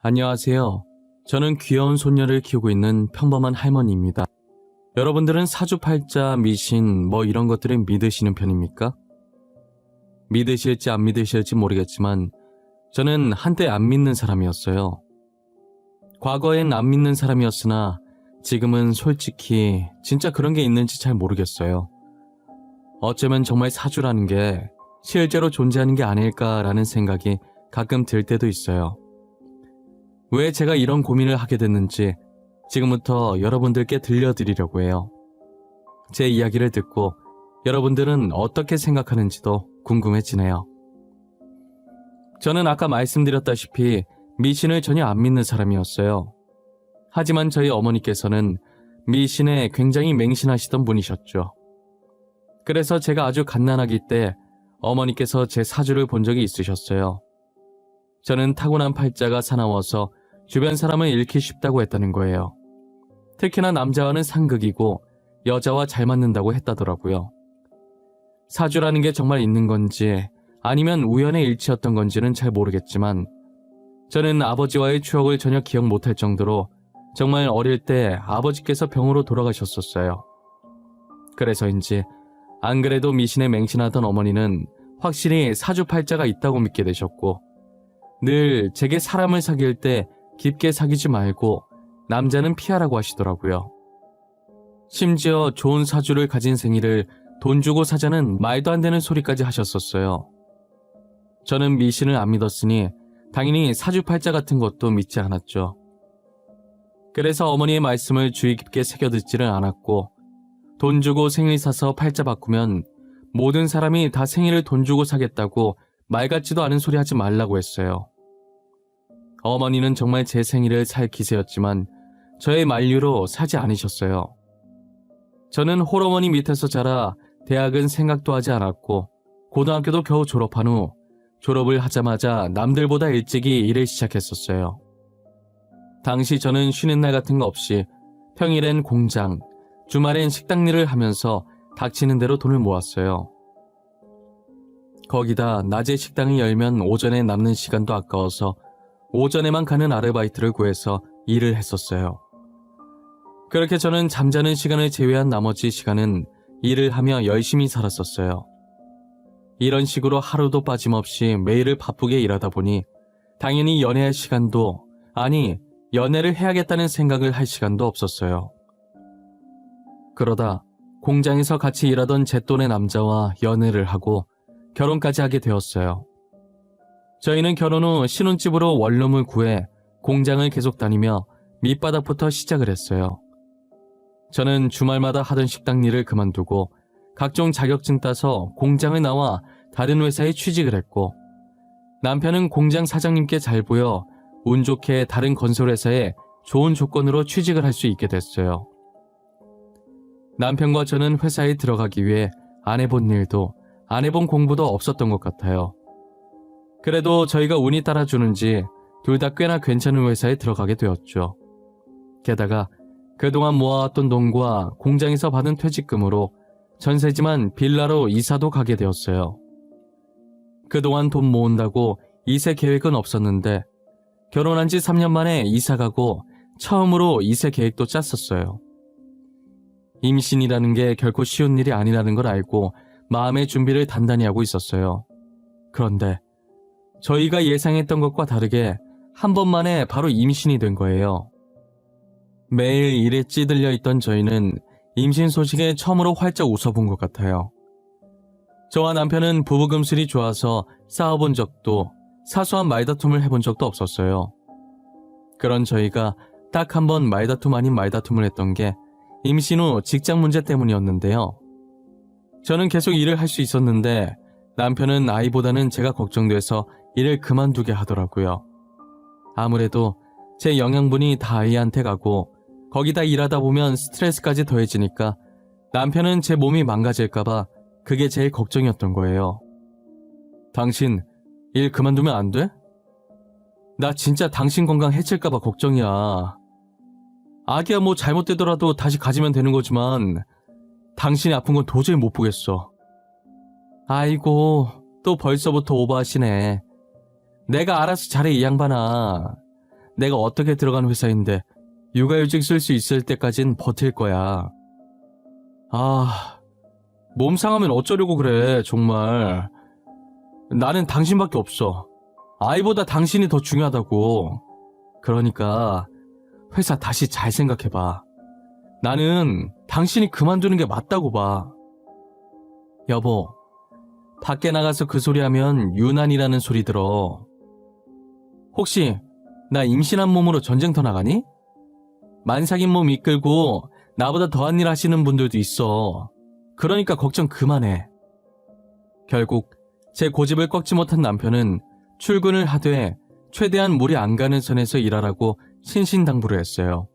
안녕하세요. 저는 귀여운 손녀를 키우고 있는 평범한 할머니입니다. 여러분들은 사주팔자, 미신, 이런 것들을 믿으시는 편입니까? 믿으실지 안 믿으실지 모르겠지만 저는 한때 안 믿는 사람이었어요. 과거엔 안 믿는 사람이었으나 지금은 솔직히 진짜 그런 게 있는지 잘 모르겠어요. 어쩌면 정말 사주라는 게 실제로 존재하는 게 아닐까라는 생각이 가끔 들 때도 있어요. 왜 제가 이런 고민을 하게 됐는지 지금부터 여러분들께 들려드리려고 해요. 제 이야기를 듣고 여러분들은 어떻게 생각하는지도 궁금해지네요. 저는 아까 말씀드렸다시피 미신을 전혀 안 믿는 사람이었어요. 하지만 저희 어머니께서는 미신에 굉장히 맹신하시던 분이셨죠. 그래서 제가 아주 갓난아기 때 어머니께서 제 사주를 본 적이 있으셨어요. 저는 타고난 팔자가 사나워서 주변 사람을 잃기 쉽다고 했다는 거예요. 특히나 남자와는 상극이고 여자와 잘 맞는다고 했다더라고요. 사주라는 게 정말 있는 건지 아니면 우연의 일치였던 건지는 잘 모르겠지만 저는 아버지와의 추억을 전혀 기억 못할 정도로 정말 어릴 때 아버지께서 병으로 돌아가셨었어요. 그래서인지 안 그래도 미신에 맹신하던 어머니는 확실히 사주팔자가 있다고 믿게 되셨고 늘 제게 사람을 사귈 때 깊게 사귀지 말고 남자는 피하라고 하시더라고요. 심지어 좋은 사주를 가진 생일을 돈 주고 사자는 말도 안 되는 소리까지 하셨었어요. 저는 미신을 안 믿었으니 당연히 사주팔자 같은 것도 믿지 않았죠. 그래서 어머니의 말씀을 주의 깊게 새겨듣지를 않았고 돈 주고 생일 사서 팔자 바꾸면 모든 사람이 다 생일을 돈 주고 사겠다고 말 같지도 않은 소리 하지 말라고 했어요. 어머니는 정말 제 생일을 살 기세였지만 저의 만류로 사지 않으셨어요. 저는 홀어머니 밑에서 자라 대학은 생각도 하지 않았고 고등학교도 겨우 졸업한 후 졸업을 하자마자 남들보다 일찍이 일을 시작했었어요. 당시 저는 쉬는 날 같은 거 없이 평일엔 공장, 주말엔 식당 일을 하면서 닥치는 대로 돈을 모았어요. 거기다 낮에 식당을 열면 오전에 남는 시간도 아까워서 오전에만 가는 아르바이트를 구해서 일을 했었어요. 그렇게 저는 잠자는 시간을 제외한 나머지 시간은 일을 하며 열심히 살았었어요. 이런 식으로 하루도 빠짐없이 매일을 바쁘게 일하다 보니 당연히 연애할 시간도, 아니 연애를 해야겠다는 생각을 할 시간도 없었어요. 그러다 공장에서 같이 일하던 제 또래 남자와 연애를 하고 결혼까지 하게 되었어요. 저희는 결혼 후 신혼집으로 원룸을 구해 공장을 계속 다니며 밑바닥부터 시작을 했어요. 저는 주말마다 하던 식당 일을 그만두고 각종 자격증 따서 공장을 나와 다른 회사에 취직을 했고 남편은 공장 사장님께 잘 보여 운 좋게 다른 건설회사에 좋은 조건으로 취직을 할 수 있게 됐어요. 남편과 저는 회사에 들어가기 위해 안 해본 일도 안 해본 공부도 없었던 것 같아요. 그래도 저희가 운이 따라주는지 둘 다 꽤나 괜찮은 회사에 들어가게 되었죠. 게다가 그동안 모아왔던 돈과 공장에서 받은 퇴직금으로 전세지만 빌라로 이사도 가게 되었어요. 그동안 돈 모은다고 이세 계획은 없었는데 결혼한 지 3년 만에 이사 가고 처음으로 이세 계획도 짰었어요. 임신이라는 게 결코 쉬운 일이 아니라는 걸 알고 마음의 준비를 단단히 하고 있었어요. 그런데 저희가 예상했던 것과 다르게 한 번만에 바로 임신이 된 거예요. 매일 일에 찌들려 있던 저희는 임신 소식에 처음으로 활짝 웃어본 것 같아요. 저와 남편은 부부금슬이 좋아서 싸워본 적도 사소한 말다툼을 해본 적도 없었어요. 그런 저희가 딱 한 번 말다툼 아닌 말다툼을 했던 게 임신 후 직장 문제 때문이었는데요. 저는 계속 일을 할 수 있었는데 남편은 아이보다는 제가 걱정돼서 일을 그만두게 하더라고요. 아무래도 제 영양분이 다 아이한테 가고 거기다 일하다 보면 스트레스까지 더해지니까 남편은 제 몸이 망가질까봐 그게 제일 걱정이었던 거예요. 당신 일 그만두면 안 돼? 나 진짜 당신 건강 해칠까봐 걱정이야. 아기야 뭐 잘못되더라도 다시 가지면 되는 거지만 당신이 아픈 건 도저히 못 보겠어. 아이고 또 벌써부터 오버하시네. 내가 알아서 잘해 이 양반아. 내가 어떻게 들어간 회사인데 육아휴직 쓸 수 있을 때까진 버틸 거야. 몸 상하면 어쩌려고 그래, 정말. 나는 당신밖에 없어. 아이보다 당신이 더 중요하다고. 그러니까 회사 다시 잘 생각해봐. 나는 당신이 그만두는 게 맞다고 봐. 여보, 밖에 나가서 그 소리 하면 유난이라는 소리 들어. 혹시 나 임신한 몸으로 전쟁터 나가니? 만삭인 몸 이끌고 나보다 더한 일 하시는 분들도 있어. 그러니까 걱정 그만해. 결국 제 고집을 꺾지 못한 남편은 출근을 하되 최대한 무리 안 가는 선에서 일하라고 신신당부를 했어요.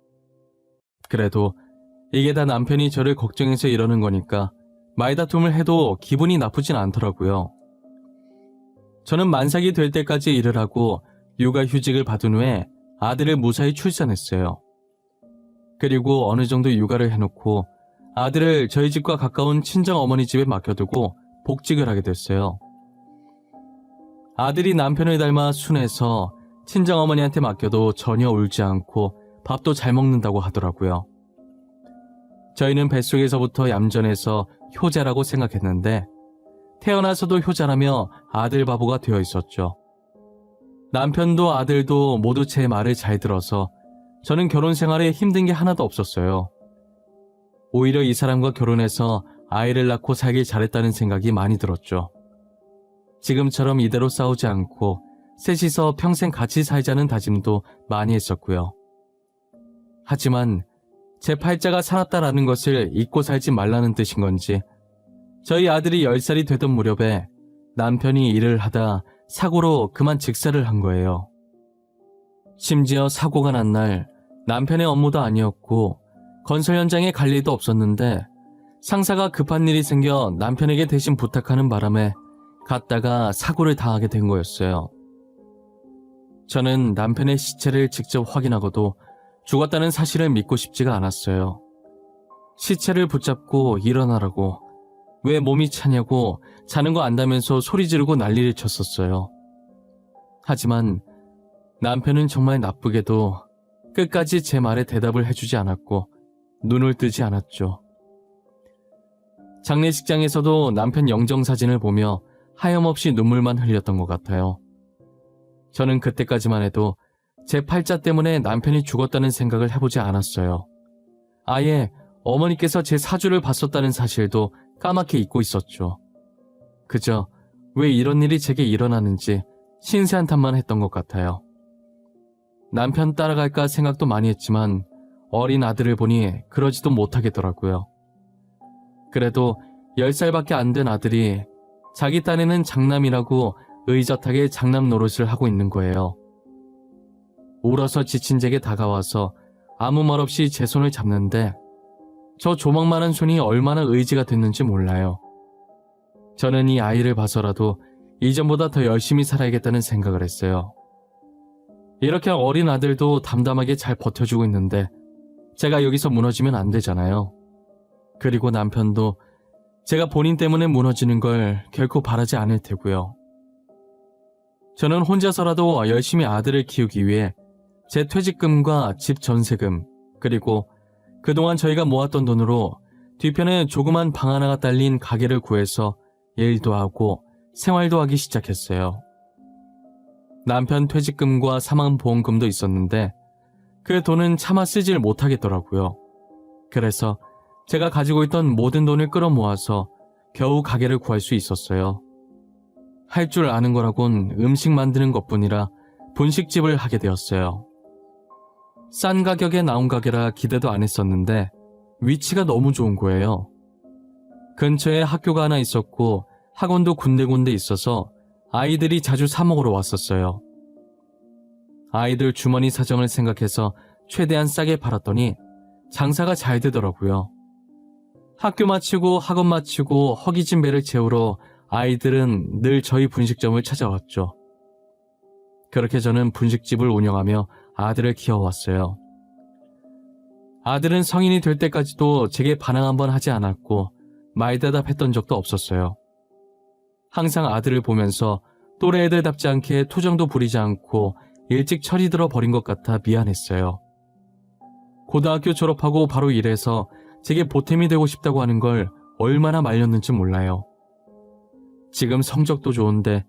그래도 이게 다 남편이 저를 걱정해서 이러는 거니까 말다툼을 해도 기분이 나쁘진 않더라고요. 저는 만삭이 될 때까지 일을 하고 육아휴직을 받은 후에 아들을 무사히 출산했어요. 그리고 어느 정도 육아를 해놓고 아들을 저희 집과 가까운 친정어머니 집에 맡겨두고 복직을 하게 됐어요. 아들이 남편을 닮아 순해서 친정어머니한테 맡겨도 전혀 울지 않고 밥도 잘 먹는다고 하더라고요. 저희는 뱃속에서부터 얌전해서 효자라고 생각했는데 태어나서도 효자라며 아들 바보가 되어 있었죠. 남편도 아들도 모두 제 말을 잘 들어서 저는 결혼 생활에 힘든 게 하나도 없었어요. 오히려 이 사람과 결혼해서 아이를 낳고 살길 잘했다는 생각이 많이 들었죠. 지금처럼 이대로 싸우지 않고 셋이서 평생 같이 살자는 다짐도 많이 했었고요. 하지만 제 팔자가 살았다라는 것을 잊고 살지 말라는 뜻인 건지 저희 아들이 10살이 되던 무렵에 남편이 일을 하다 사고로 그만 직사를 한 거예요. 심지어 사고가 난 날 남편의 업무도 아니었고 건설 현장에 갈 일도 없었는데 상사가 급한 일이 생겨 남편에게 대신 부탁하는 바람에 갔다가 사고를 당하게 된 거였어요. 저는 남편의 시체를 직접 확인하고도 죽었다는 사실을 믿고 싶지가 않았어요. 시체를 붙잡고 일어나라고, 왜 몸이 차냐고 자는 거 안다면서 소리 지르고 난리를 쳤었어요. 하지만 남편은 정말 나쁘게도 끝까지 제 말에 대답을 해주지 않았고 눈을 뜨지 않았죠. 장례식장에서도 남편 영정사진을 보며 하염없이 눈물만 흘렸던 것 같아요. 저는 그때까지만 해도 제 팔자 때문에 남편이 죽었다는 생각을 해보지 않았어요. 아예 어머니께서 제 사주를 봤었다는 사실도 까맣게 잊고 있었죠. 그저 왜 이런 일이 제게 일어나는지 신세한탄만 했던 것 같아요. 남편 따라갈까 생각도 많이 했지만 어린 아들을 보니 그러지도 못하겠더라고요. 그래도 10살밖에 안 된 아들이 자기 딴에는 장남이라고 의젓하게 장남 노릇을 하고 있는 거예요. 울어서 지친 제게 다가와서 아무 말 없이 제 손을 잡는데 저 조망만한 손이 얼마나 의지가 됐는지 몰라요. 저는 이 아이를 봐서라도 이전보다 더 열심히 살아야겠다는 생각을 했어요. 이렇게 어린 아들도 담담하게 잘 버텨주고 있는데 제가 여기서 무너지면 안 되잖아요. 그리고 남편도 제가 본인 때문에 무너지는 걸 결코 바라지 않을 테고요. 저는 혼자서라도 열심히 아들을 키우기 위해 제 퇴직금과 집 전세금, 그리고 그동안 저희가 모았던 돈으로 뒤편에 조그만 방 하나가 딸린 가게를 구해서 일도 하고 생활도 하기 시작했어요. 남편 퇴직금과 사망보험금도 있었는데 그 돈은 차마 쓰질 못하겠더라고요. 그래서 제가 가지고 있던 모든 돈을 끌어모아서 겨우 가게를 구할 수 있었어요. 할 줄 아는 거라곤 음식 만드는 것뿐이라 분식집을 하게 되었어요. 싼 가격에 나온 가게라 기대도 안 했었는데 위치가 너무 좋은 거예요. 근처에 학교가 하나 있었고 학원도 군데군데 있어서 아이들이 자주 사 먹으러 왔었어요. 아이들 주머니 사정을 생각해서 최대한 싸게 팔았더니 장사가 잘 되더라고요. 학교 마치고 학원 마치고 허기진 배를 채우러 아이들은 늘 저희 분식점을 찾아왔죠. 그렇게 저는 분식집을 운영하며 아들을 키워왔어요. 아들은 성인이 될 때까지도 제게 반항 한번 하지 않았고 말대답했던 적도 없었어요. 항상 아들을 보면서 또래 애들답지 않게 투정도 부리지 않고 일찍 철이 들어 버린 것 같아 미안했어요. 고등학교 졸업하고 바로 일해서 제게 보탬이 되고 싶다고 하는 걸 얼마나 말렸는지 몰라요. 지금 성적도 좋은데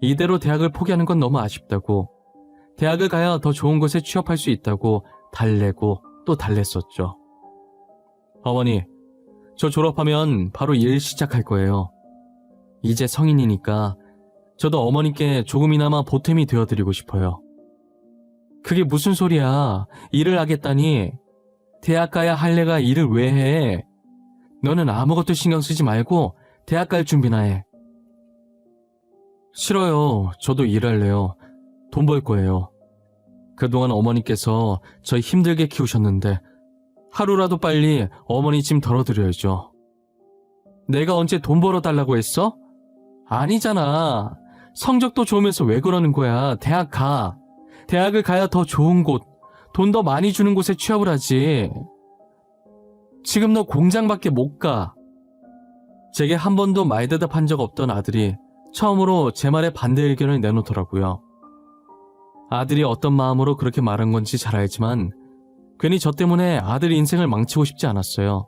이대로 대학을 포기하는 건 너무 아쉽다고, 대학을 가야 더 좋은 곳에 취업할 수 있다고 달래고 또 달랬었죠. 어머니, 저 졸업하면 바로 일 시작할 거예요. 이제 성인이니까 저도 어머니께 조금이나마 보탬이 되어드리고 싶어요. 그게 무슨 소리야. 일을 하겠다니. 대학 가야 할 내가 일을 왜 해. 너는 아무것도 신경 쓰지 말고 대학 갈 준비나 해. 싫어요. 저도 일할래요. 돈 벌 거예요. 그동안 어머니께서 저 힘들게 키우셨는데 하루라도 빨리 어머니 짐 덜어드려야죠. 내가 언제 돈 벌어달라고 했어? 아니잖아. 성적도 좋으면서 왜 그러는 거야. 대학 가. 대학을 가야 더 좋은 곳, 돈 더 많이 주는 곳에 취업을 하지. 지금 너 공장밖에 못 가. 제게 한 번도 말대답한 적 없던 아들이 처음으로 제 말에 반대 의견을 내놓더라고요. 아들이 어떤 마음으로 그렇게 말한 건지 잘 알지만 괜히 저 때문에 아들 인생을 망치고 싶지 않았어요.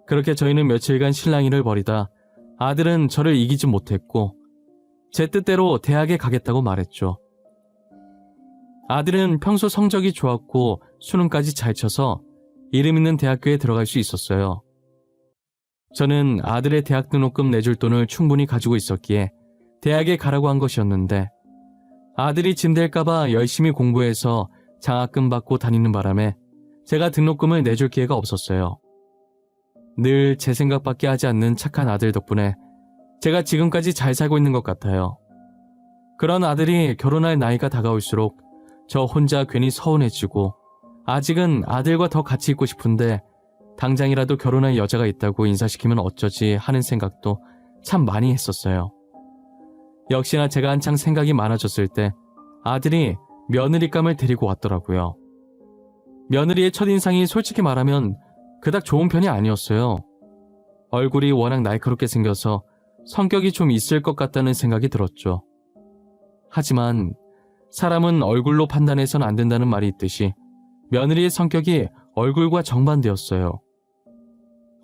그렇게 저희는 며칠간 실랑이를 벌이다 아들은 저를 이기지 못했고 제 뜻대로 대학에 가겠다고 말했죠. 아들은 평소 성적이 좋았고 수능까지 잘 쳐서 이름 있는 대학교에 들어갈 수 있었어요. 저는 아들의 대학 등록금 내줄 돈을 충분히 가지고 있었기에 대학에 가라고 한 것이었는데 아들이 짐될까봐 열심히 공부해서 장학금 받고 다니는 바람에 제가 등록금을 내줄 기회가 없었어요. 늘 제 생각밖에 하지 않는 착한 아들 덕분에 제가 지금까지 잘 살고 있는 것 같아요. 그런 아들이 결혼할 나이가 다가올수록 저 혼자 괜히 서운해지고 아직은 아들과 더 같이 있고 싶은데 당장이라도 결혼할 여자가 있다고 인사시키면 어쩌지 하는 생각도 참 많이 했었어요. 역시나 제가 한창 생각이 많아졌을 때 아들이 며느리감을 데리고 왔더라고요. 며느리의 첫인상이 솔직히 말하면 그닥 좋은 편이 아니었어요. 얼굴이 워낙 날카롭게 생겨서 성격이 좀 있을 것 같다는 생각이 들었죠. 하지만 사람은 얼굴로 판단해선 안 된다는 말이 있듯이 며느리의 성격이 얼굴과 정반대였어요.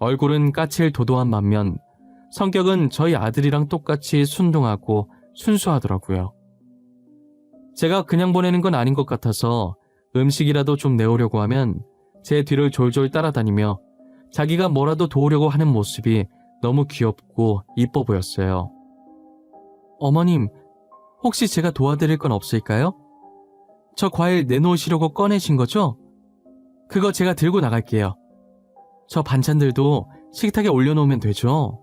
얼굴은 까칠 도도한 반면 성격은 저희 아들이랑 똑같이 순둥하고 순수하더라고요. 제가 그냥 보내는 건 아닌 것 같아서 음식이라도 좀 내오려고 하면 제 뒤를 졸졸 따라다니며 자기가 뭐라도 도우려고 하는 모습이 너무 귀엽고 이뻐 보였어요. 어머님, 혹시 제가 도와드릴 건 없을까요? 저 과일 내놓으시려고 꺼내신 거죠? 그거 제가 들고 나갈게요. 저 반찬들도 식탁에 올려놓으면 되죠?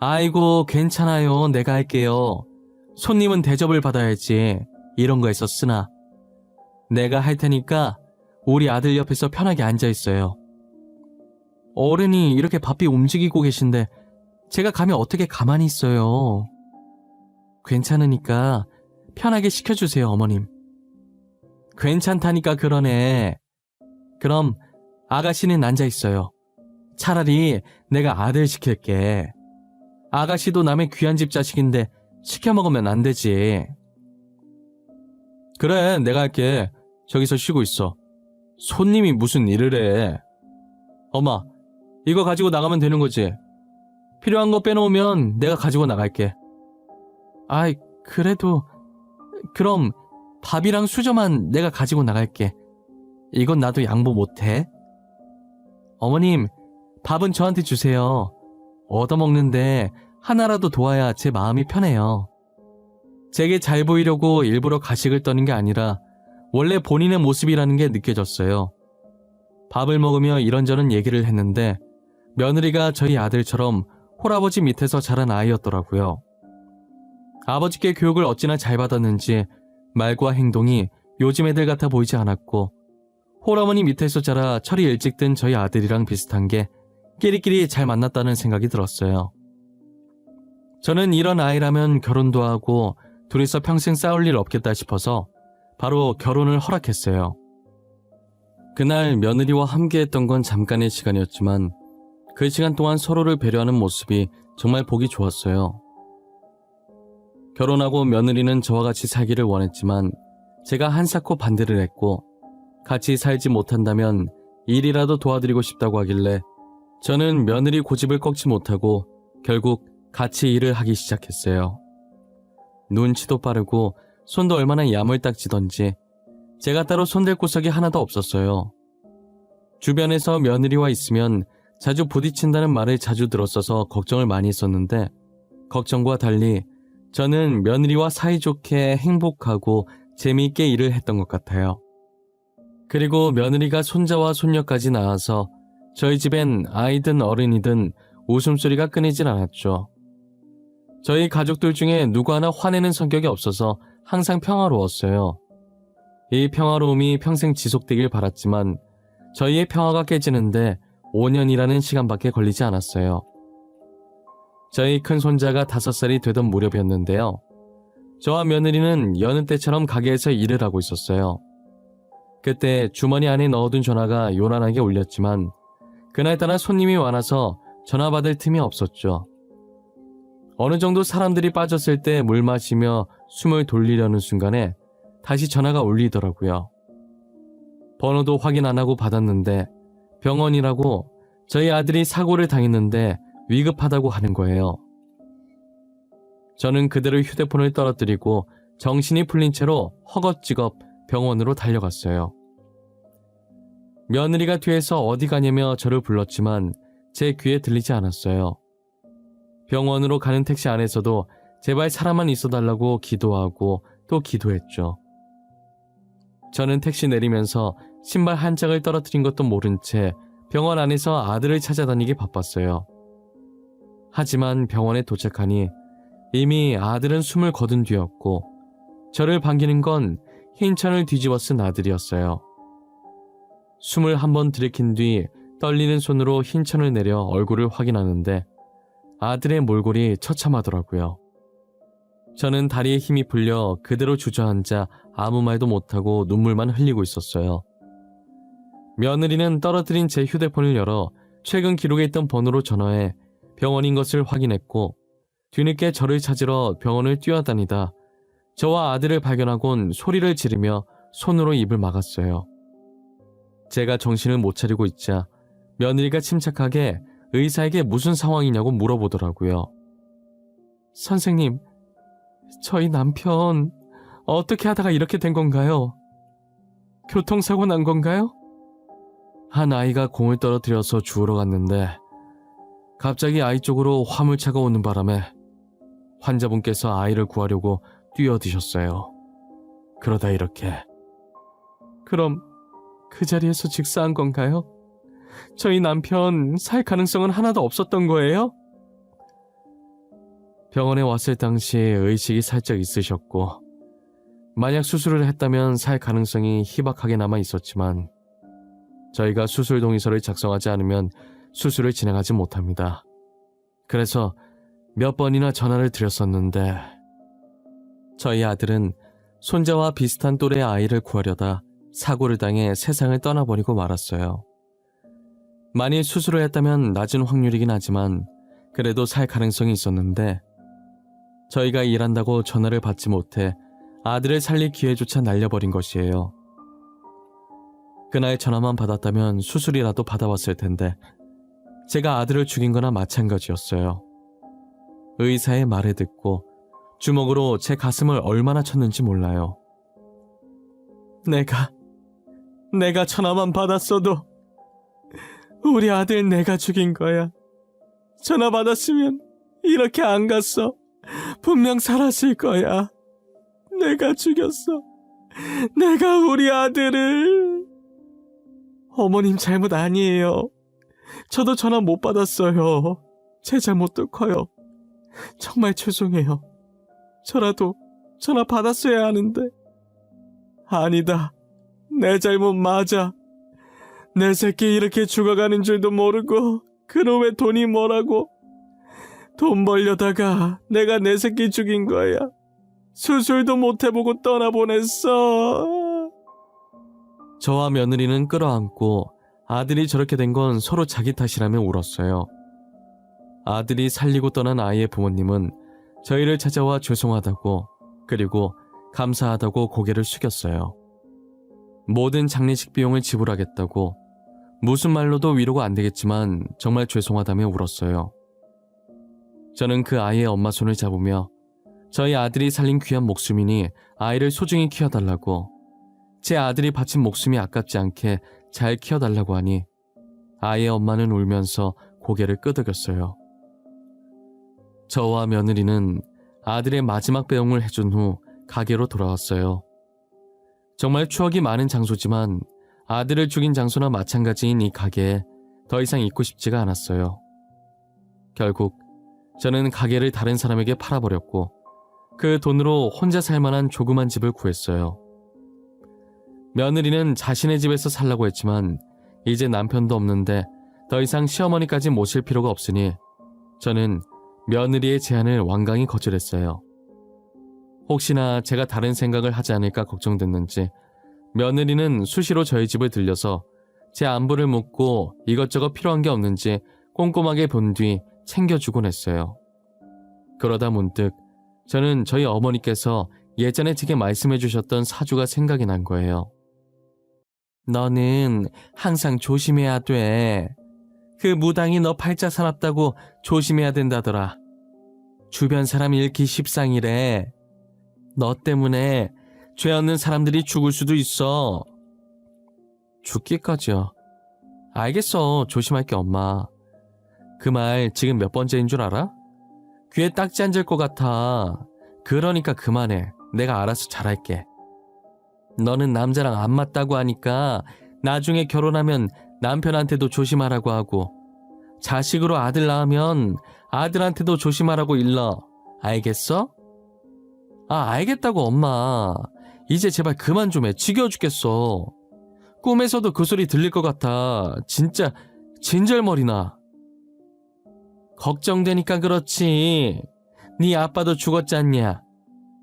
아이고, 괜찮아요. 내가 할게요. 손님은 대접을 받아야지. 이런 거에서 쓰나. 내가 할 테니까 우리 아들 옆에서 편하게 앉아있어요. 어른이 이렇게 바삐 움직이고 계신데 제가 가면 어떻게 가만히 있어요. 괜찮으니까 편하게 시켜주세요, 어머님. 괜찮다니까 그러네. 그럼 아가씨는 앉아있어요. 차라리 내가 아들 시킬게. 아가씨도 남의 귀한 집 자식인데 시켜 먹으면 안 되지. 그래, 내가 할게. 저기서 쉬고 있어. 손님이 무슨 일을 해. 엄마, 이거 가지고 나가면 되는 거지? 필요한 거 빼놓으면 내가 가지고 나갈게. 아이, 그래도... 그럼 밥이랑 수저만 내가 가지고 나갈게. 이건 나도 양보 못해. 어머님, 밥은 저한테 주세요. 얻어먹는데 하나라도 도와야 제 마음이 편해요. 제게 잘 보이려고 일부러 가식을 떠는 게 아니라 원래 본인의 모습이라는 게 느껴졌어요. 밥을 먹으며 이런저런 얘기를 했는데 며느리가 저희 아들처럼 홀아버지 밑에서 자란 아이였더라고요. 아버지께 교육을 어찌나 잘 받았는지 말과 행동이 요즘 애들 같아 보이지 않았고 홀어머니 밑에서 자라 철이 일찍 든 저희 아들이랑 비슷한 게 끼리끼리 잘 만났다는 생각이 들었어요. 저는 이런 아이라면 결혼도 하고 둘이서 평생 싸울 일 없겠다 싶어서 바로 결혼을 허락했어요. 그날 며느리와 함께했던 건 잠깐의 시간이었지만 그 시간 동안 서로를 배려하는 모습이 정말 보기 좋았어요. 결혼하고 며느리는 저와 같이 살기를 원했지만 제가 한사코 반대를 했고 같이 살지 못한다면 일이라도 도와드리고 싶다고 하길래 저는 며느리 고집을 꺾지 못하고 결국 같이 일을 하기 시작했어요. 눈치도 빠르고 손도 얼마나 야물딱지던지 제가 따로 손댈 구석이 하나도 없었어요. 주변에서 며느리와 있으면 자주 부딪힌다는 말을 자주 들었어서 걱정을 많이 했었는데 걱정과 달리 저는 며느리와 사이좋게 행복하고 재미있게 일을 했던 것 같아요. 그리고 며느리가 손자와 손녀까지 낳아서 저희 집엔 아이든 어른이든 웃음소리가 끊이질 않았죠. 저희 가족들 중에 누구 하나 화내는 성격이 없어서 항상 평화로웠어요. 이 평화로움이 평생 지속되길 바랐지만 저희의 평화가 깨지는데 5년이라는 시간밖에 걸리지 않았어요. 저희 큰 손자가 5살이 되던 무렵이었는데요. 저와 며느리는 여느 때처럼 가게에서 일을 하고 있었어요. 그때 주머니 안에 넣어둔 전화가 요란하게 울렸지만 그날따라 손님이 많아서 전화 받을 틈이 없었죠. 어느 정도 사람들이 빠졌을 때 물 마시며 숨을 돌리려는 순간에 다시 전화가 울리더라고요. 번호도 확인 안 하고 받았는데 병원이라고 저희 아들이 사고를 당했는데 위급하다고 하는 거예요. 저는 그대로 휴대폰을 떨어뜨리고 정신이 풀린 채로 허겁지겁 병원으로 달려갔어요. 며느리가 뒤에서 어디 가냐며 저를 불렀지만 제 귀에 들리지 않았어요. 병원으로 가는 택시 안에서도 제발 사람만 있어달라고 기도하고 또 기도했죠. 저는 택시 내리면서 신발 한 짝을 떨어뜨린 것도 모른 채 병원 안에서 아들을 찾아다니기 바빴어요. 하지만 병원에 도착하니 이미 아들은 숨을 거둔 뒤였고 저를 반기는 건 흰천을 뒤집어 쓴 아들이었어요. 숨을 한번 들이킨 뒤 떨리는 손으로 흰천을 내려 얼굴을 확인하는데 아들의 몰골이 처참하더라고요. 저는 다리에 힘이 풀려 그대로 주저앉아 아무 말도 못하고 눈물만 흘리고 있었어요. 며느리는 떨어뜨린 제 휴대폰을 열어 최근 기록에 있던 번호로 전화해 병원인 것을 확인했고 뒤늦게 저를 찾으러 병원을 뛰어다니다 저와 아들을 발견하곤 소리를 지르며 손으로 입을 막았어요. 제가 정신을 못 차리고 있자 며느리가 침착하게 의사에게 무슨 상황이냐고 물어보더라고요. 선생님, 저희 남편 어떻게 하다가 이렇게 된 건가요? 교통사고 난 건가요? 한 아이가 공을 떨어뜨려서 주우러 갔는데 갑자기 아이 쪽으로 화물차가 오는 바람에 환자분께서 아이를 구하려고 뛰어드셨어요. 그러다 이렇게. 그럼 그 자리에서 직사한 건가요? 저희 남편 살 가능성은 하나도 없었던 거예요? 병원에 왔을 당시 의식이 살짝 있으셨고 만약 수술을 했다면 살 가능성이 희박하게 남아 있었지만 저희가 수술 동의서를 작성하지 않으면 수술을 진행하지 못합니다. 그래서 몇 번이나 전화를 드렸었는데 저희 아들은 손자와 비슷한 또래의 아이를 구하려다 사고를 당해 세상을 떠나버리고 말았어요. 만일 수술을 했다면 낮은 확률이긴 하지만 그래도 살 가능성이 있었는데 저희가 일한다고 전화를 받지 못해 아들을 살릴 기회조차 날려버린 것이에요. 그날 전화만 받았다면 수술이라도 받아왔을 텐데 제가 아들을 죽인 거나 마찬가지였어요. 의사의 말을 듣고 주먹으로 제 가슴을 얼마나 쳤는지 몰라요. 내가 전화만 받았어도 우리 아들 내가 죽인 거야. 전화 받았으면 이렇게 안 갔어. 분명 살았을 거야. 내가 죽였어. 내가 우리 아들을. 어머님 잘못 아니에요. 저도 전화 못 받았어요. 제 잘못도 커요. 정말 죄송해요. 저라도 전화 받았어야 하는데. 아니다. 내 잘못 맞아. 내 새끼 이렇게 죽어가는 줄도 모르고 그놈의 돈이 뭐라고. 돈 벌려다가 내가 내 새끼 죽인 거야. 수술도 못 해보고 떠나보냈어. 저와 며느리는 끌어안고 아들이 저렇게 된 건 서로 자기 탓이라며 울었어요. 아들이 살리고 떠난 아이의 부모님은 저희를 찾아와 죄송하다고 그리고 감사하다고 고개를 숙였어요. 모든 장례식 비용을 지불하겠다고 무슨 말로도 위로가 안 되겠지만 정말 죄송하다며 울었어요. 저는 그 아이의 엄마 손을 잡으며 저희 아들이 살린 귀한 목숨이니 아이를 소중히 키워달라고, 제 아들이 바친 목숨이 아깝지 않게 잘 키워달라고 하니 아이의 엄마는 울면서 고개를 끄덕였어요. 저와 며느리는 아들의 마지막 배웅을 해준 후 가게로 돌아왔어요. 정말 추억이 많은 장소지만 아들을 죽인 장소나 마찬가지인 이 가게에 더 이상 있고 싶지가 않았어요. 결국 저는 가게를 다른 사람에게 팔아버렸고 그 돈으로 혼자 살 만한 조그만 집을 구했어요. 며느리는 자신의 집에서 살라고 했지만 이제 남편도 없는데 더 이상 시어머니까지 모실 필요가 없으니 저는 며느리의 제안을 완강히 거절했어요. 혹시나 제가 다른 생각을 하지 않을까 걱정됐는지 며느리는 수시로 저희 집을 들려서 제 안부를 묻고 이것저것 필요한 게 없는지 꼼꼼하게 본 뒤 챙겨주곤 했어요. 그러다 문득 저는 저희 어머니께서 예전에 제게 말씀해 주셨던 사주가 생각이 난 거예요. 너는 항상 조심해야 돼. 그 무당이 너 팔자 사납다고 조심해야 된다더라. 주변 사람 잃기 십상이래. 너 때문에 죄 없는 사람들이 죽을 수도 있어. 죽기까지요. 알겠어. 조심할게 엄마. 그 말 지금 몇 번째인 줄 알아? 귀에 딱지 앉을 것 같아. 그러니까 그만해. 내가 알아서 잘할게. 너는 남자랑 안 맞다고 하니까 나중에 결혼하면 남편한테도 조심하라고 하고 자식으로 아들 낳으면 아들한테도 조심하라고 일러. 알겠어? 알겠다고 엄마. 이제 제발 그만 좀 해. 지겨워 죽겠어. 꿈에서도 그 소리 들릴 것 같아. 진짜 진절머리나. 걱정되니까 그렇지. 네 아빠도 죽었지 않냐.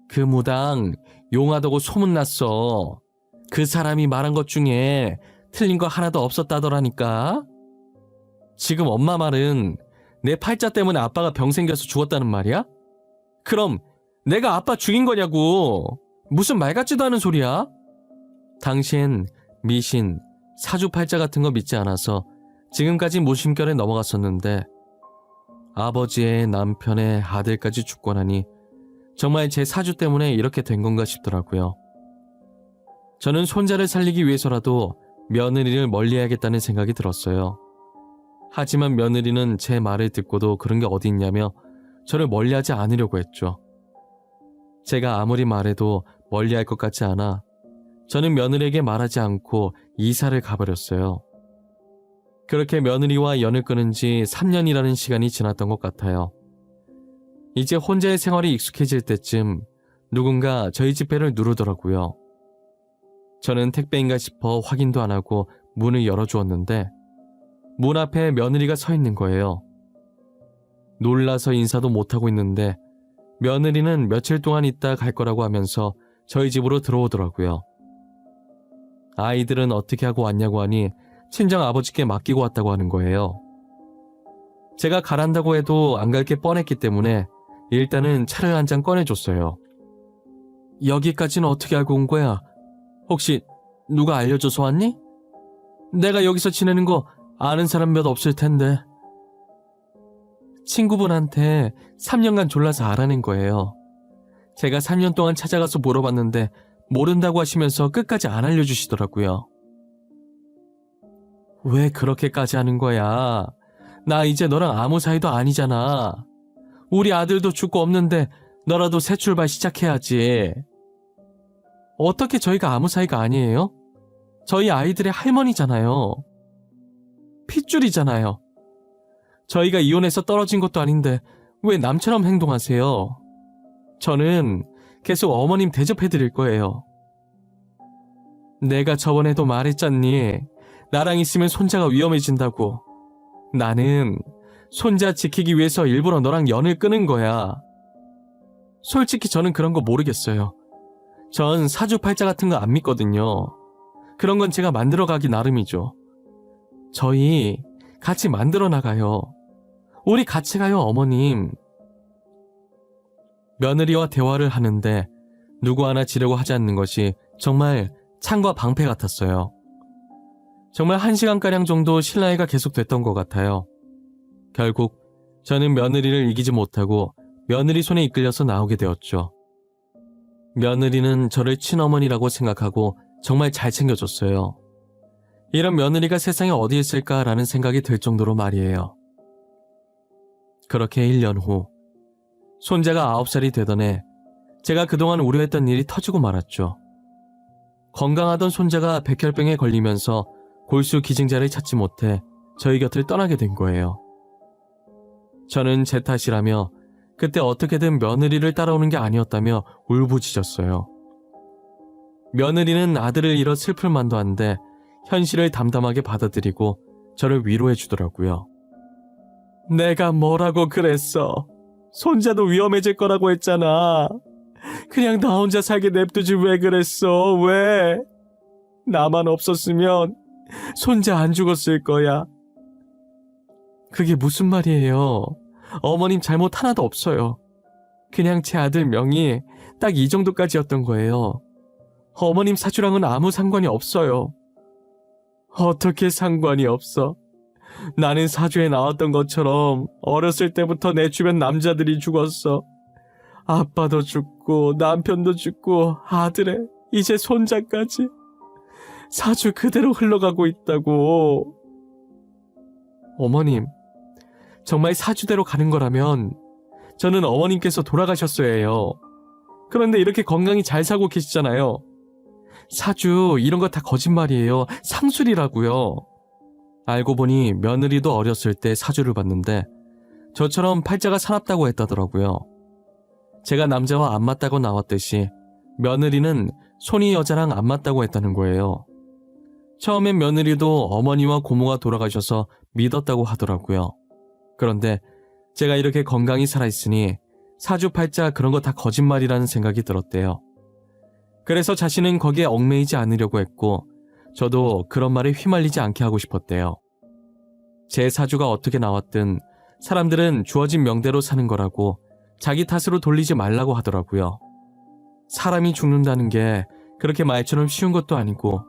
그 무당 용하다고 소문났어. 그 사람이 말한 것 중에 틀린 거 하나도 없었다더라니까. 지금 엄마 말은 내 팔자 때문에 아빠가 병 생겨서 죽었다는 말이야? 그럼 내가 아빠 죽인 거냐고. 무슨 말 같지도 않은 소리야? 당시엔 미신, 사주팔자 같은 거 믿지 않아서 지금까지 무심결에 넘어갔었는데 아버지의 남편의 아들까지 죽고 나니 정말 제 사주 때문에 이렇게 된 건가 싶더라고요. 저는 손자를 살리기 위해서라도 며느리를 멀리해야겠다는 생각이 들었어요. 하지만 며느리는 제 말을 듣고도 그런 게 어디 있냐며 저를 멀리하지 않으려고 했죠. 제가 아무리 말해도 멀리할 것 같지 않아 저는 며느리에게 말하지 않고 이사를 가버렸어요. 그렇게 며느리와 연을 끊은 지 3년이라는 시간이 지났던 것 같아요. 이제 혼자의 생활이 익숙해질 때쯤 누군가 저희 집 배를 누르더라고요. 저는 택배인가 싶어 확인도 안 하고 문을 열어주었는데 문 앞에 며느리가 서 있는 거예요. 놀라서 인사도 못하고 있는데 며느리는 며칠 동안 있다 갈 거라고 하면서 저희 집으로 들어오더라고요. 아이들은 어떻게 하고 왔냐고 하니 친정 아버지께 맡기고 왔다고 하는 거예요. 제가 가란다고 해도 안 갈 게 뻔했기 때문에 일단은 차를 한 잔 꺼내줬어요. 여기까지는 어떻게 알고 온 거야? 혹시 누가 알려줘서 왔니? 내가 여기서 지내는 거 아는 사람 몇 없을 텐데. 친구분한테 3년간 졸라서 알아낸 거예요. 제가 3년 동안 찾아가서 물어봤는데 모른다고 하시면서 끝까지 안 알려주시더라고요. 왜 그렇게까지 하는 거야? 나 이제 너랑 아무 사이도 아니잖아. 우리 아들도 죽고 없는데 너라도 새 출발 시작해야지. 어떻게 저희가 아무 사이가 아니에요? 저희 아이들의 할머니잖아요. 핏줄이잖아요. 저희가 이혼해서 떨어진 것도 아닌데 왜 남처럼 행동하세요? 저는 계속 어머님 대접해드릴 거예요. 내가 저번에도 말했잖니. 나랑 있으면 손자가 위험해진다고. 나는 손자 지키기 위해서 일부러 너랑 연을 끊은 거야. 솔직히 저는 그런 거 모르겠어요. 전 사주팔자 같은 거 안 믿거든요. 그런 건 제가 만들어가기 나름이죠. 저희 같이 만들어 나가요. 우리 같이 가요, 어머님. 며느리와 대화를 하는데 누구 하나 지려고 하지 않는 것이 정말 창과 방패 같았어요. 정말 1시간가량 정도 실랑이가 계속됐던 것 같아요. 결국 저는 며느리를 이기지 못하고 며느리 손에 이끌려서 나오게 되었죠. 며느리는 저를 친어머니라고 생각하고 정말 잘 챙겨줬어요. 이런 며느리가 세상에 어디 있을까라는 생각이 들 정도로 말이에요. 그렇게 1년 후 손자가 9살이 되던 해 제가 그동안 우려했던 일이 터지고 말았죠. 건강하던 손자가 백혈병에 걸리면서 골수 기증자를 찾지 못해 저희 곁을 떠나게 된 거예요. 저는 제 탓이라며 그때 어떻게든 며느리를 따라오는 게 아니었다며 울부짖었어요. 며느리는 아들을 잃어 슬플 만도 한데 현실을 담담하게 받아들이고 저를 위로해 주더라고요. 내가 뭐라고 그랬어. 손자도 위험해질 거라고 했잖아. 그냥 나 혼자 살게 냅두지 왜 그랬어? 왜? 나만 없었으면 손자 안 죽었을 거야. 그게 무슨 말이에요? 어머님 잘못 하나도 없어요. 그냥 제 아들 명이 딱 이 정도까지였던 거예요. 어머님 사주랑은 아무 상관이 없어요. 어떻게 상관이 없어? 나는 사주에 나왔던 것처럼 어렸을 때부터 내 주변 남자들이 죽었어. 아빠도 죽고 남편도 죽고 아들에 이제 손자까지. 사주 그대로 흘러가고 있다고. 어머님, 정말 사주대로 가는 거라면 저는 어머님께서 돌아가셨어야 해요. 그런데 이렇게 건강히 잘 사고 계시잖아요. 사주 이런 거 다 거짓말이에요. 상술이라고요. 알고 보니 며느리도 어렸을 때 사주를 봤는데 저처럼 팔자가 사납다고 했다더라고요. 제가 남자와 안 맞다고 나왔듯이 며느리는 손이 여자랑 안 맞다고 했다는 거예요. 처음엔 며느리도 어머니와 고모가 돌아가셔서 믿었다고 하더라고요. 그런데 제가 이렇게 건강히 살아있으니 사주팔자 그런 거 다 거짓말이라는 생각이 들었대요. 그래서 자신은 거기에 얽매이지 않으려고 했고 저도 그런 말에 휘말리지 않게 하고 싶었대요. 제 사주가 어떻게 나왔든 사람들은 주어진 명대로 사는 거라고 자기 탓으로 돌리지 말라고 하더라고요. 사람이 죽는다는 게 그렇게 말처럼 쉬운 것도 아니고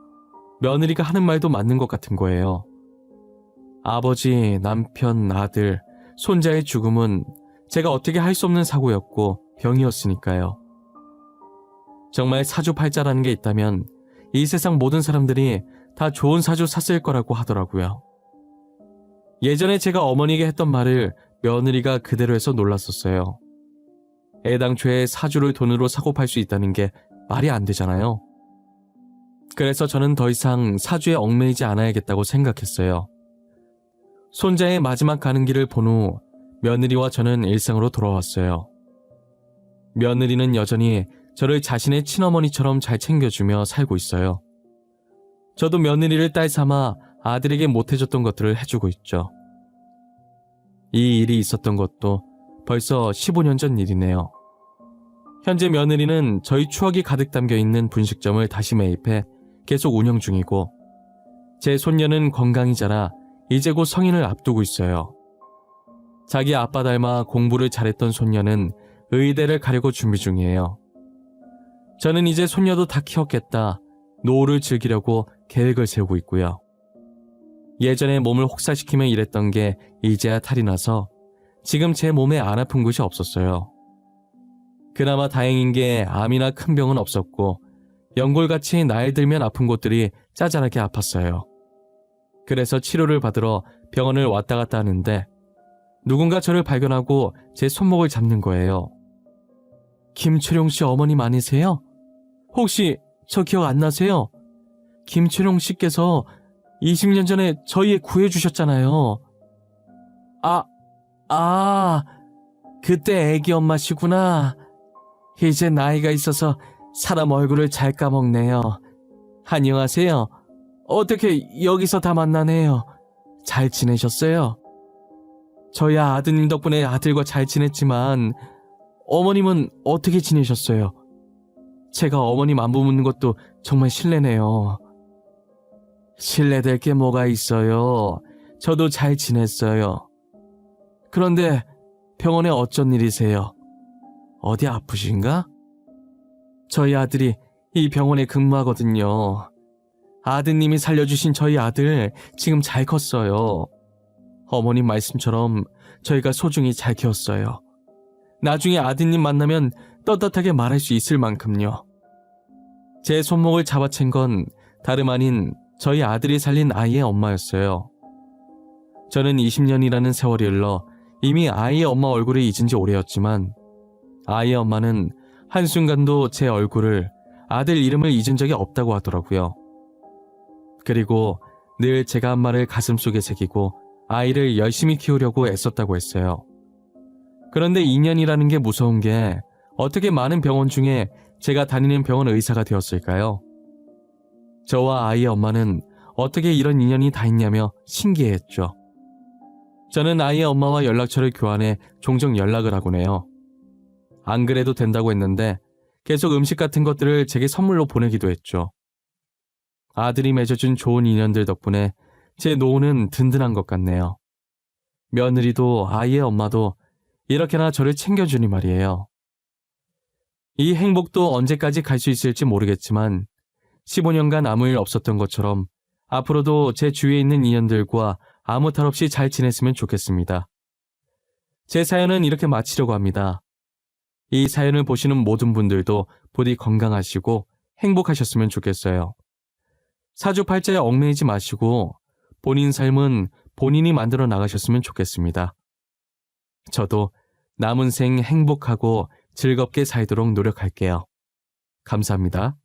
며느리가 하는 말도 맞는 것 같은 거예요. 아버지, 남편, 아들, 손자의 죽음은 제가 어떻게 할 수 없는 사고였고 병이었으니까요. 정말 사주팔자라는 게 있다면 이 세상 모든 사람들이 다 좋은 사주 샀을 거라고 하더라고요. 예전에 제가 어머니에게 했던 말을 며느리가 그대로 해서 놀랐었어요. 애당초에 사주를 돈으로 사고 팔 수 있다는 게 말이 안 되잖아요. 그래서 저는 더 이상 사주에 얽매이지 않아야겠다고 생각했어요. 손자의 마지막 가는 길을 본 후 며느리와 저는 일상으로 돌아왔어요. 며느리는 여전히 저를 자신의 친어머니처럼 잘 챙겨주며 살고 있어요. 저도 며느리를 딸 삼아 아들에게 못해줬던 것들을 해주고 있죠. 이 일이 있었던 것도 벌써 15년 전 일이네요. 현재 며느리는 저희 추억이 가득 담겨있는 분식점을 다시 매입해 계속 운영 중이고 제 손녀는 건강히 자라 이제 곧 성인을 앞두고 있어요. 자기 아빠 닮아 공부를 잘했던 손녀는 의대를 가려고 준비 중이에요. 저는 이제 손녀도 다 키웠겠다, 노후를 즐기려고 계획을 세우고 있고요. 예전에 몸을 혹사시키며 일했던 게 이제야 탈이 나서 지금 제 몸에 안 아픈 곳이 없었어요. 그나마 다행인 게 암이나 큰 병은 없었고 연골같이 나이 들면 아픈 곳들이 짜잘하게 아팠어요. 그래서 치료를 받으러 병원을 왔다 갔다 하는데 누군가 저를 발견하고 제 손목을 잡는 거예요. 김철용 씨 어머님 아니세요? 혹시 저 기억 안 나세요? 김철용 씨께서 20년 전에 저희 구해주셨잖아요. 그때 애기 엄마시구나. 이제 나이가 있어서 사람 얼굴을 잘 까먹네요. 안녕하세요. 어떻게 여기서 다 만나네요. 잘 지내셨어요? 저희 아드님 덕분에 아들과 잘 지냈지만 어머님은 어떻게 지내셨어요? 제가 어머님 안부 묻는 것도 정말 실례네요. 실례될 게 뭐가 있어요. 저도 잘 지냈어요. 그런데 병원에 어쩐 일이세요? 어디 아프신가? 저희 아들이 이 병원에 근무하거든요. 아드님이 살려주신 저희 아들 지금 잘 컸어요. 어머님 말씀처럼 저희가 소중히 잘 키웠어요. 나중에 아드님 만나면 떳떳하게 말할 수 있을 만큼요. 제 손목을 잡아챈 건 다름 아닌 저희 아들이 살린 아이의 엄마였어요. 저는 20년이라는 세월이 흘러 이미 아이의 엄마 얼굴을 잊은 지 오래였지만 아이의 엄마는 한순간도 제 얼굴을, 아들 이름을 잊은 적이 없다고 하더라고요. 그리고 늘 제가 한 말을 가슴속에 새기고 아이를 열심히 키우려고 애썼다고 했어요. 그런데 인연이라는 게 무서운 게 어떻게 많은 병원 중에 제가 다니는 병원 의사가 되었을까요? 저와 아이의 엄마는 어떻게 이런 인연이 다 있냐며 신기해했죠. 저는 아이의 엄마와 연락처를 교환해 종종 연락을 하곤 해요. 안 그래도 된다고 했는데 계속 음식 같은 것들을 제게 선물로 보내기도 했죠. 아들이 맺어준 좋은 인연들 덕분에 제 노후는 든든한 것 같네요. 며느리도 아이의 엄마도 이렇게나 저를 챙겨주니 말이에요. 이 행복도 언제까지 갈 수 있을지 모르겠지만 15년간 아무 일 없었던 것처럼 앞으로도 제 주위에 있는 인연들과 아무 탈 없이 잘 지냈으면 좋겠습니다. 제 사연은 이렇게 마치려고 합니다. 이 사연을 보시는 모든 분들도 부디 건강하시고 행복하셨으면 좋겠어요. 사주팔자에 얽매이지 마시고 본인 삶은 본인이 만들어 나가셨으면 좋겠습니다. 저도 남은 생 행복하고 즐겁게 살도록 노력할게요. 감사합니다.